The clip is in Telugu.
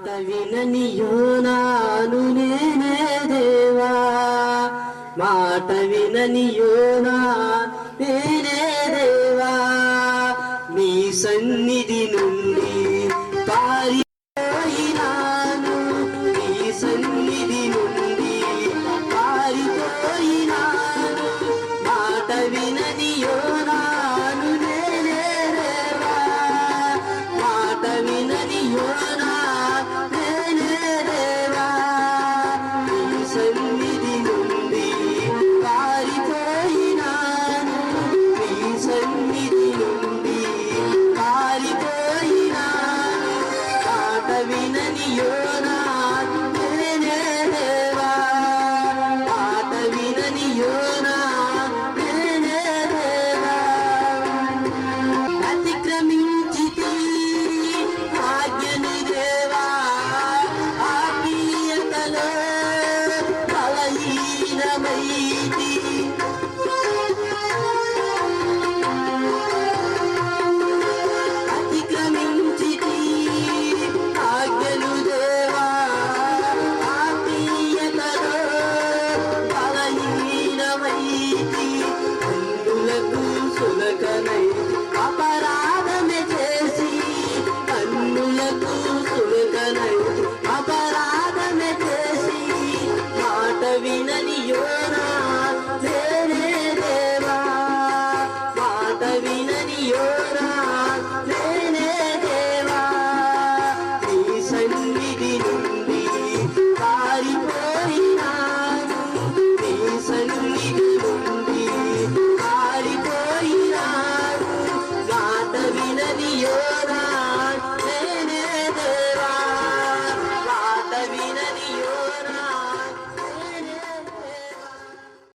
మాట వినని యోనాను నేనే దేవా, మాట వినని యోనా నేనే దేవా, నీ సన్నిధి నుండి పారిపోయినాను, నీ సన్నిధి నుండి పారిపోయినాను. మాట వినని యోనాను నేనే దేవా, మాట వినని యోనా నేనే దేవా, నీ సన్నిధి నుండి పారిపోయినాను, నీ సన్నిధి నుండి పారిపోయినాను. మాట వినని యోనా